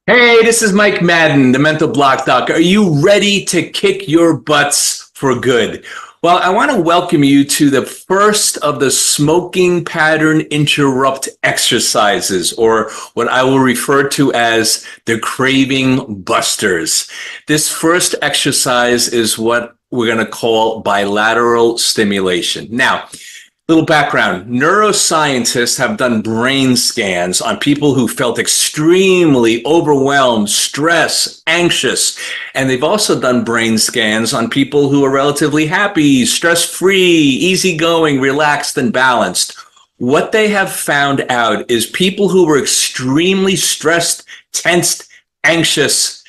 Hey, this is Mike Madden, the Mental Block Doc. Are you ready to kick your butts for good? Well, I want to welcome you to the first of the smoking pattern interrupt exercises, or what I will refer to as the craving busters. This first exercise is what we're going to call bilateral stimulation. Now, little background. Neuroscientists have done brain scans on people who felt extremely overwhelmed, stressed, anxious, and they've also done brain scans on people who are relatively happy, stress-free, easygoing, relaxed, and balanced. What they have found out is people who were extremely stressed, tensed, anxious,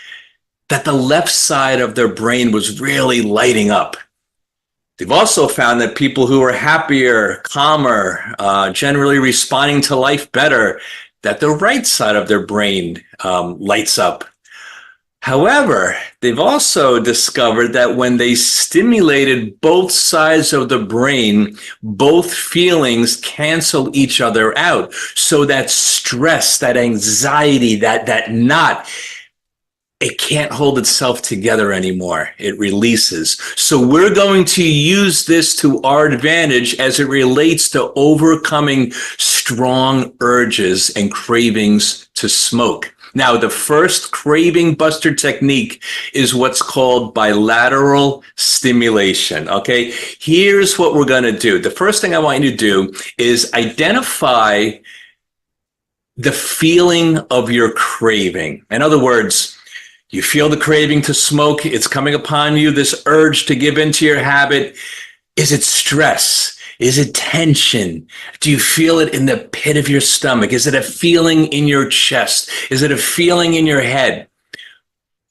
that the left side of their brain was really lighting up. They've also found that people who are happier, calmer, generally responding to life better, that the right side of their brain lights up. However, they've also discovered that when they stimulated both sides of the brain, both feelings cancel each other out. So that stress, that anxiety, that knot, it can't hold itself together anymore. It releases. So we're going to use this to our advantage as it relates to overcoming strong urges and cravings to smoke. Now, the first craving buster technique is what's called bilateral stimulation, okay? Here's what we're going to do. The first thing I want you to do is identify the feeling of your craving. In other words, you feel the craving to smoke. It's coming upon you, this urge to give into your habit. Is it stress? Is it tension? Do you feel it in the pit of your stomach? Is it a feeling in your chest? Is it a feeling in your head?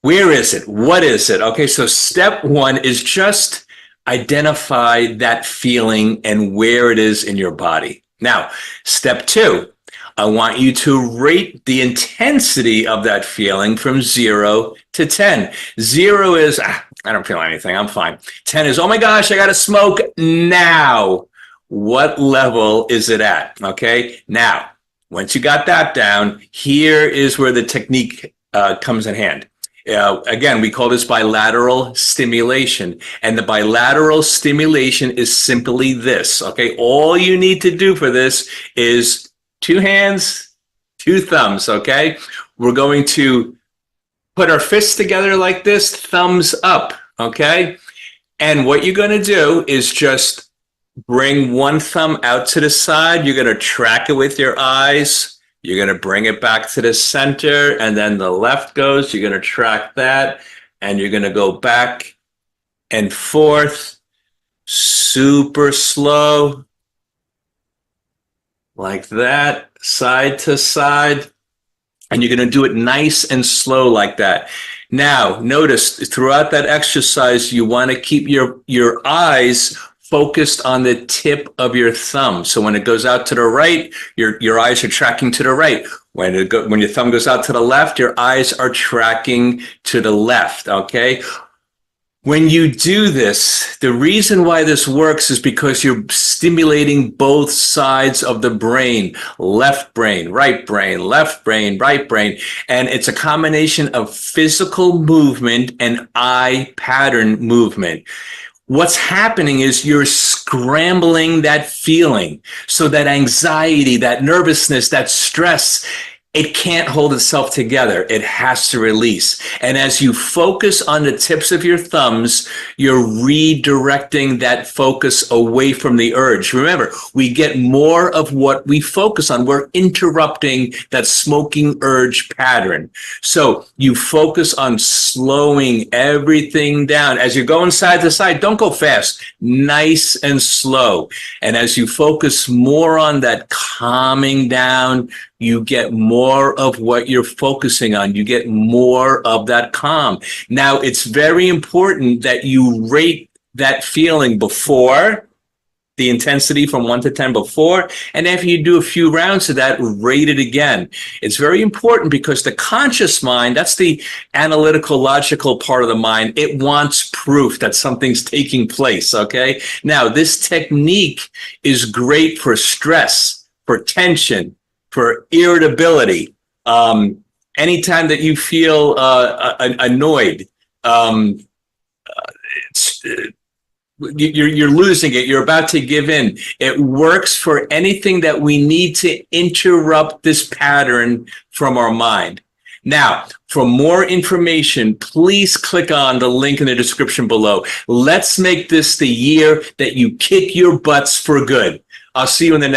Where is it? What is it? Okay, so step one is just identify that feeling and where it is in your body. Now, step two, I want you to rate the intensity of that feeling from 0 to 10. 0 is, I don't feel anything, I'm fine. 10 is, oh my gosh, I got to smoke now. What level is it at? Okay, now, once you got that down, here is where the technique comes in hand. Again, we call this bilateral stimulation. And the bilateral stimulation is simply this, okay? All you need to do for this is 2 hands, 2 thumbs, okay? We're going to put our fists together like this, thumbs up, okay? And what you're going to do is just bring one thumb out to the side. You're going to track it with your eyes. You're going to bring it back to the center, and then the left goes. You're going to track that, and you're going to go back and forth, super slow. Like that, side to side, and you're going to do it nice and slow like that. Now, notice throughout that exercise, you want to keep your eyes focused on the tip of your thumb. So when it goes out to the right, your eyes are tracking to the right. When your thumb goes out to the left, your eyes are tracking to the left, okay? When you do this, the reason why this works is because you're stimulating both sides of the brain, left brain, right brain, left brain, right brain. And it's a combination of physical movement and eye pattern movement. What's happening is you're scrambling that feeling. So that anxiety, that nervousness, that stress, it can't hold itself together. It has to release. And as you focus on the tips of your thumbs, you're redirecting that focus away from the urge. Remember, we get more of what we focus on. We're interrupting that smoking urge pattern. So you focus on slowing everything down. As you're going side to side, don't go fast. Nice and slow. And as you focus more on that calming down, you get more of what you're focusing on. You get more of that calm. Now, it's very important that you rate that feeling before, the intensity from 1 to 10 before, and after you do a few rounds of that, rate it again. It's very important because the conscious mind, that's the analytical, logical part of the mind, it wants proof that something's taking place, okay? Now, this technique is great for stress, for tension, for irritability, Anytime that you feel annoyed, um, you're losing it, you're about to give in. It works for anything that we need to interrupt this pattern from our mind. Now, for more information, please click on the link in the description below. Let's make this the year that you kick your butts for good. I'll see you in the next